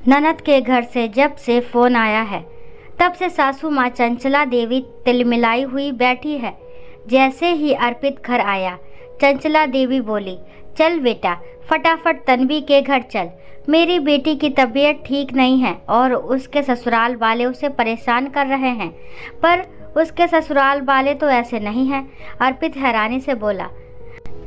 ननद के घर से जब से फोन आया है तब से सासू माँ चंचला देवी तिलमिलाई हुई बैठी है। जैसे ही अर्पित घर आया, चंचला देवी बोली, चल बेटा फटाफट तन्वी के घर चल, मेरी बेटी की तबीयत ठीक नहीं है और उसके ससुराल वाले उसे परेशान कर रहे हैं। पर उसके ससुराल वाले तो ऐसे नहीं हैं। अर्पित हैरानी से बोला,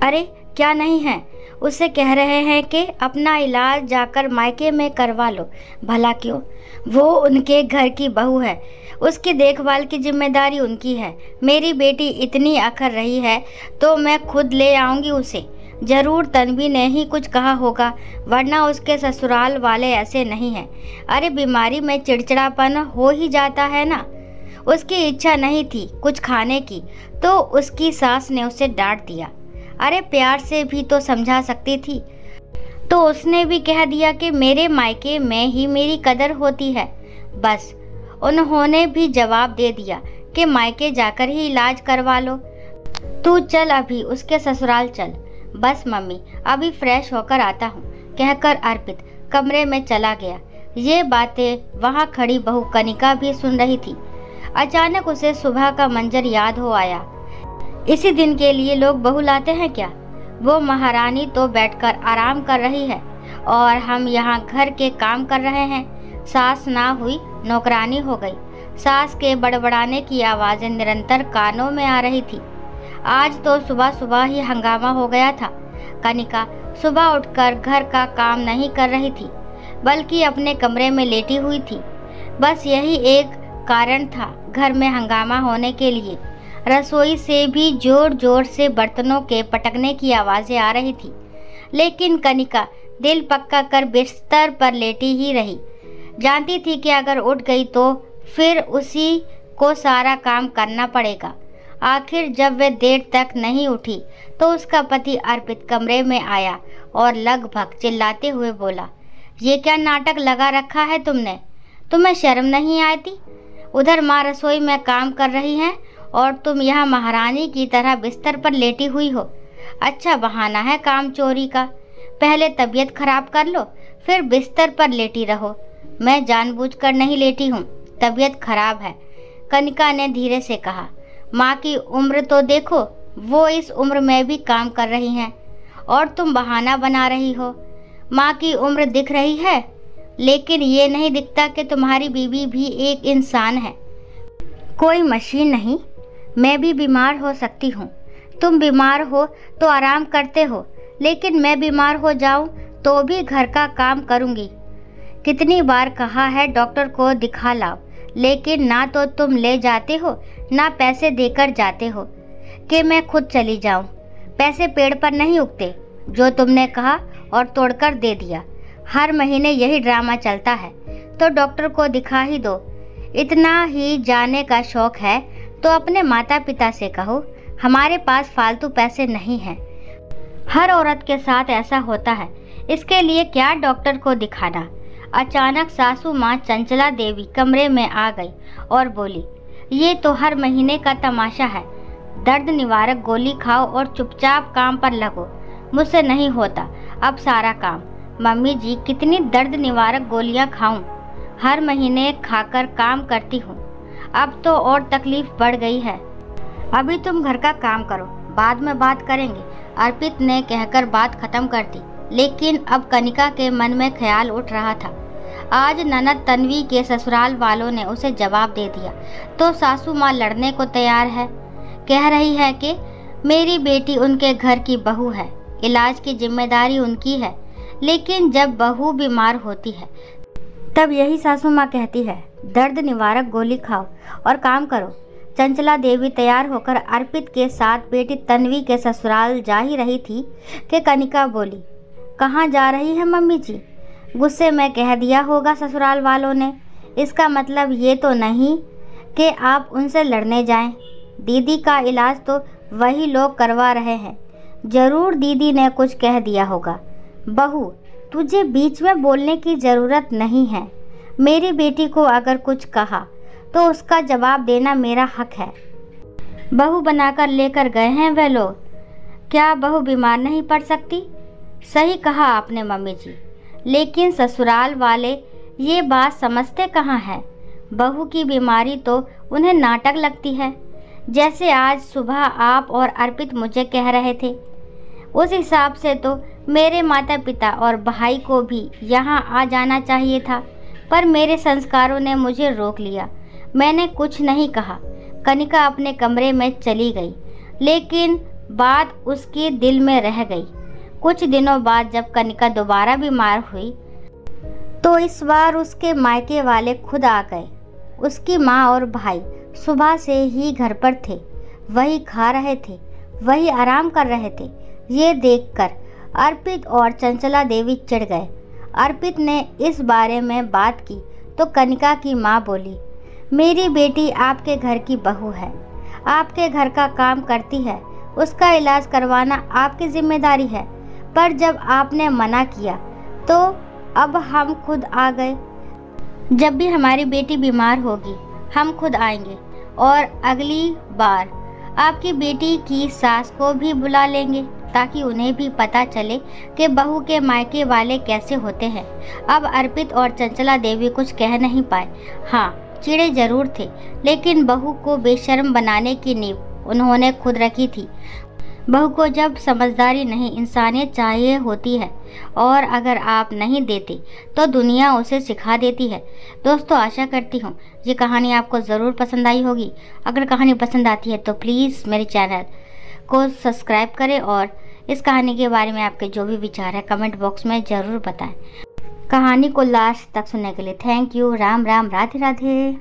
अरे क्या नहीं है? उसे कह रहे हैं कि अपना इलाज जाकर मायके में करवा लो। भला क्यों? वो उनके घर की बहू है, उसकी देखभाल की जिम्मेदारी उनकी है। मेरी बेटी इतनी अखर रही है तो मैं खुद ले आऊँगी उसे। जरूर तन्वी ने ही कुछ कहा होगा, वरना उसके ससुराल वाले ऐसे नहीं हैं। अरे बीमारी में चिड़चिड़ापन हो ही जाता है ना। उसकी इच्छा नहीं थी कुछ खाने की तो उसकी सास ने उसे डांट दिया। अरे प्यार से भी तो समझा सकती थी। तो उसने भी कह दिया कि मेरे मायके में ही मेरी कदर होती है। बस उन्होंने भी जवाब दे दिया कि मायके जाकर ही इलाज करवा लो। तू चल अभी उसके ससुराल चल। बस मम्मी अभी फ्रेश होकर आता हूँ, कहकर अर्पित कमरे में चला गया। ये बातें वहाँ खड़ी बहू कनिका भी सुन रही थी। अचानक उसे सुबह का मंजर याद हो आया। इसी दिन के लिए लोग बहू लाते हैं क्या? वो महारानी तो बैठकर आराम कर रही है और हम यहाँ घर के काम कर रहे हैं। सास ना हुई नौकरानी हो गई। सास के बड़बड़ाने की आवाज़ें निरंतर कानों में आ रही थी। आज तो सुबह सुबह ही हंगामा हो गया था। कनिका सुबह उठकर घर का काम नहीं कर रही थी, बल्कि अपने कमरे में लेटी हुई थी। बस यही एक कारण था घर में हंगामा होने के लिए। रसोई से भी जोर जोर से बर्तनों के पटकने की आवाज़ें आ रही थी, लेकिन कनिका दिल पक्का कर बिस्तर पर लेटी ही रही। जानती थी कि अगर उठ गई तो फिर उसी को सारा काम करना पड़ेगा। आखिर जब वे देर तक नहीं उठी तो उसका पति अर्पित कमरे में आया और लगभग चिल्लाते हुए बोला, ये क्या नाटक लगा रखा है तुमने? तुम्हें शर्म नहीं आती? उधर माँ रसोई में काम कर रही हैं और तुम यहाँ महारानी की तरह बिस्तर पर लेटी हुई हो। अच्छा बहाना है काम चोरी का। पहले तबीयत खराब कर लो फिर बिस्तर पर लेटी रहो। मैं जानबूझकर नहीं लेटी हूँ, तबीयत खराब है, कनिका ने धीरे से कहा। माँ की उम्र तो देखो, वो इस उम्र में भी काम कर रही हैं और तुम बहाना बना रही हो। माँ की उम्र दिख रही है, लेकिन ये नहीं दिखता कि तुम्हारी बीवी भी एक इंसान है, कोई मशीन नहीं। मैं भी बीमार हो सकती हूँ। तुम बीमार हो तो आराम करते हो, लेकिन मैं बीमार हो जाऊँ तो भी घर का काम करूँगी। कितनी बार कहा है डॉक्टर को दिखा लाओ, लेकिन ना तो तुम ले जाते हो ना पैसे देकर जाते हो कि मैं खुद चली जाऊँ। पैसे पेड़ पर नहीं उगते, जो तुमने कहा और तोड़कर दे दिया। हर महीने यही ड्रामा चलता है, तो डॉक्टर को दिखा ही दो। इतना ही जाने का शौक है तो अपने माता पिता से कहो, हमारे पास फालतू पैसे नहीं हैं। हर औरत के साथ ऐसा होता है, इसके लिए क्या डॉक्टर को दिखाना। अचानक सासू माँ चंचला देवी कमरे में आ गई और बोली, ये तो हर महीने का तमाशा है। दर्द निवारक गोली खाओ और चुपचाप काम पर लगो। मुझसे नहीं होता अब सारा काम। मम्मी जी कितनी दर्द निवारक गोलियां खाऊं? हर महीने खाकर काम करती हूँ। अब तो और तकलीफ बढ़ गई है। अभी तुम घर का काम करो, बाद में बात करेंगे, अर्पित ने कहकर बात खत्म कर दी। लेकिन अब कनिका के मन में ख्याल उठ रहा था, आज ननद तन्वी के ससुराल वालों ने उसे जवाब दे दिया तो सासू माँ लड़ने को तैयार है। कह रही है कि मेरी बेटी उनके घर की बहू है, इलाज की जिम्मेदारी उनकी है। लेकिन जब बहू बीमार होती है तब यही सासू माँ कहती है, दर्द निवारक गोली खाओ और काम करो। चंचला देवी तैयार होकर अर्पित के साथ बेटी तन्वी के ससुराल जा ही रही थी कि कनिका बोली, कहाँ जा रही है मम्मी जी? गुस्से में कह दिया होगा ससुराल वालों ने। इसका मतलब ये तो नहीं कि आप उनसे लड़ने जाएं। दीदी का इलाज तो वही लोग करवा रहे हैं, ज़रूर दीदी ने कुछ कह दिया होगा। बहू तुझे बीच में बोलने की ज़रूरत नहीं है। मेरी बेटी को अगर कुछ कहा तो उसका जवाब देना मेरा हक है। बहू बनाकर लेकर गए हैं वे लोग, क्या बहू बीमार नहीं पड़ सकती? सही कहा आपने मम्मी जी, लेकिन ससुराल वाले ये बात समझते कहाँ है। बहू की बीमारी तो उन्हें नाटक लगती है, जैसे आज सुबह आप और अर्पित मुझे कह रहे थे। उस हिसाब से तो मेरे माता पिता और भाई को भी यहाँ आ जाना चाहिए था, पर मेरे संस्कारों ने मुझे रोक लिया। मैंने कुछ नहीं कहा। कनिका अपने कमरे में चली गई, लेकिन बात उसके दिल में रह गई। कुछ दिनों बाद जब कनिका दोबारा बीमार हुई तो इस बार उसके मायके वाले खुद आ गए। उसकी माँ और भाई सुबह से ही घर पर थे, वही खा रहे थे, वही आराम कर रहे थे। ये देखकर अर्पित और चंचला देवी चिढ़ गए। अर्पित ने इस बारे में बात की तो कनिका की माँ बोली, मेरी बेटी आपके घर की बहू है, आपके घर का काम करती है, उसका इलाज करवाना आपकी जिम्मेदारी है। पर जब आपने मना किया तो अब हम खुद आ गए। जब भी हमारी बेटी बीमार होगी हम खुद आएंगे, और अगली बार आपकी बेटी की सास को भी बुला लेंगे, ताकि उन्हें भी पता चले कि बहू के मायके वाले कैसे होते हैं। अब अर्पित और चंचला देवी कुछ कह नहीं पाए। हाँ, चिढ़े जरूर थे, लेकिन बहू को बेशर्म बनाने की नींव उन्होंने खुद रखी थी। बहू को जब समझदारी नहीं इंसानियत चाहिए होती है, और अगर आप नहीं देते तो दुनिया उसे सिखा देती है। दोस्तों, आशा करती हूँ ये कहानी आपको ज़रूर पसंद आई होगी। अगर कहानी पसंद आती है तो प्लीज़ मेरे चैनल को सब्सक्राइब करें, और इस कहानी के बारे में आपके जो भी विचार है कमेंट बॉक्स में ज़रूर बताएं। कहानी को लास्ट तक सुनने के लिए थैंक यू। राम राम, राधे राधे।